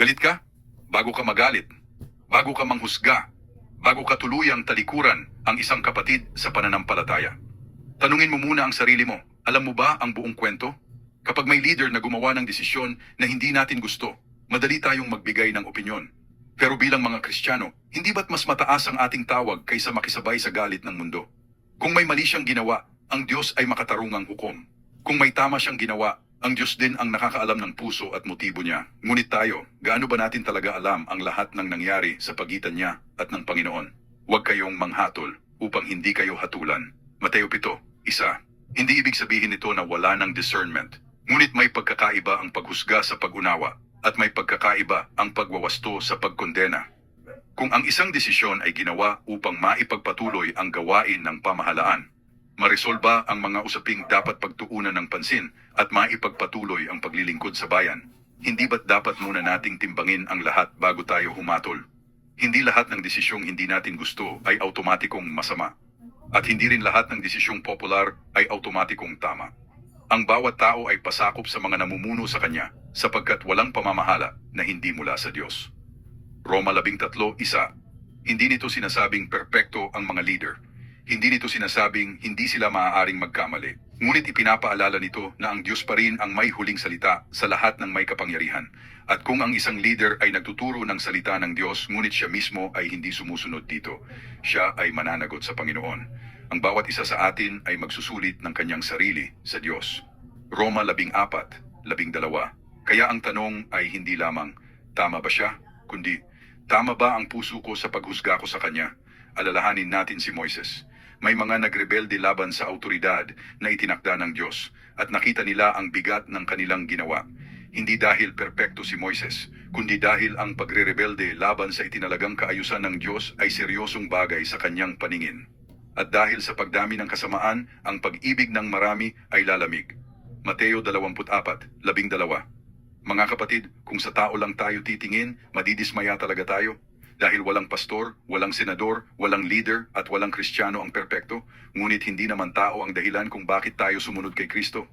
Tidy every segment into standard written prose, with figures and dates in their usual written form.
Galit ka? Bago ka magalit. Bago ka manghusga. Bago ka tuluyang talikuran ang isang kapatid sa pananampalataya. Tanungin mo muna ang sarili mo, alam mo ba ang buong kwento? Kapag may leader na gumawa ng desisyon na hindi natin gusto, madali tayong magbigay ng opinyon. Pero bilang mga Kristiyano, hindi ba't mas mataas ang ating tawag kaysa makisabay sa galit ng mundo? Kung may mali siyang ginawa, ang Diyos ay makatarungang hukom. Kung may tama siyang ginawa, ang Diyos din ang nakakaalam ng puso at motibo niya. Ngunit tayo, gaano ba natin talaga alam ang lahat ng nangyari sa pagitan niya at ng Panginoon? Huwag kayong manghatol upang hindi kayo hatulan. Mateo 7:1. Hindi ibig sabihin nito na wala ng discernment. Ngunit may pagkakaiba ang paghusga sa pag-unawa at may pagkakaiba ang pagwawasto sa pagkondena. Kung ang isang desisyon ay ginawa upang maipagpatuloy ang gawain ng pamahalaan, maresolba ang mga usaping dapat pagtuunan ng pansin at maipagpatuloy ang paglilingkod sa bayan, hindi ba't dapat muna nating timbangin ang lahat bago tayo humatol? Hindi lahat ng desisyong hindi natin gusto ay automatikong masama. At hindi rin lahat ng desisyong popular ay automatikong tama. Ang bawat tao ay pasakop sa mga namumuno sa kanya sapagkat walang pamamahala na hindi mula sa Diyos. Roma 13:1. Hindi nito sinasabing perpekto ang mga leader. Hindi nito sinasabing hindi sila maaaring magkamali. Ngunit ipinapaalala nito na ang Diyos pa rin ang may huling salita sa lahat ng may kapangyarihan. At kung ang isang leader ay nagtuturo ng salita ng Diyos ngunit siya mismo ay hindi sumusunod dito, siya ay mananagot sa Panginoon. Ang bawat isa sa atin ay magsusulit ng kanyang sarili sa Diyos. Roma 14:12. Kaya ang tanong ay hindi lamang, tama ba siya? Kundi, tama ba ang puso ko sa paghusga ko sa kanya? Alalahanin natin si Moises. May mga nagrebelde laban sa autoridad na itinakda ng Diyos at nakita nila ang bigat ng kanilang ginawa. Hindi dahil perpekto si Moises, kundi dahil ang pagre-rebelde laban sa itinalagang kaayusan ng Diyos ay seryosong bagay sa kanyang paningin. At dahil sa pagdami ng kasamaan, ang pag-ibig ng marami ay lalamig. Mateo 24:12. Mga kapatid, kung sa tao lang tayo titingin, madidismaya talaga tayo. Dahil walang pastor, walang senador, walang leader, at walang Kristiyano ang perpekto, ngunit hindi naman tao ang dahilan kung bakit tayo sumunod kay Kristo.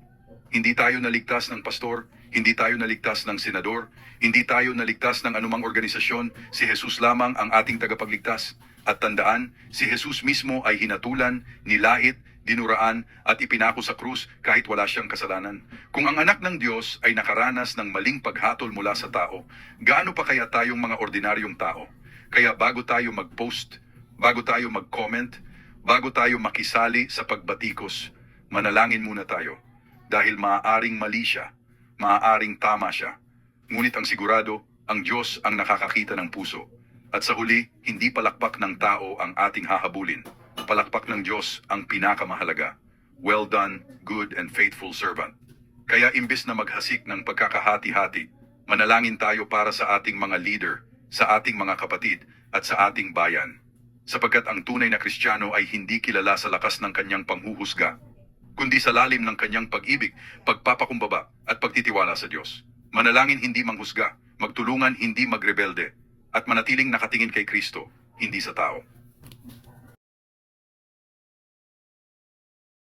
Hindi tayo naligtas ng pastor, hindi tayo naligtas ng senador, hindi tayo naligtas ng anumang organisasyon, si Jesus lamang ang ating tagapagligtas. At tandaan, si Jesus mismo ay hinatulan, nilait, dinuraan at ipinako sa krus kahit wala siyang kasalanan. Kung ang anak ng Diyos ay nakaranas ng maling paghatol mula sa tao, gaano pa kaya tayong mga ordinaryong tao? Kaya bago tayo mag-post, bago tayo mag-comment, bago tayo makisali sa pagbatikos, manalangin muna tayo. Dahil maaaring mali siya, maaaring tama siya. Ngunit ang sigurado, ang Diyos ang nakakakita ng puso. At sa huli, hindi palakpak ng tao ang ating hahabulin. Palakpak ng Diyos ang pinakamahalaga. Well done, good and faithful servant. Kaya imbes na maghasik ng pagkakahati-hati, manalangin tayo para sa ating mga leader, sa ating mga kapatid at sa ating bayan. Sapagkat ang tunay na Kristiyano ay hindi kilala sa lakas ng kanyang panghuhusga, kundi sa lalim ng kanyang pag-ibig, pagpapakumbaba at pagtitiwala sa Diyos. Manalangin hindi manghusga, magtulungan hindi magrebelde, at manatiling nakatingin kay Kristo, hindi sa tao.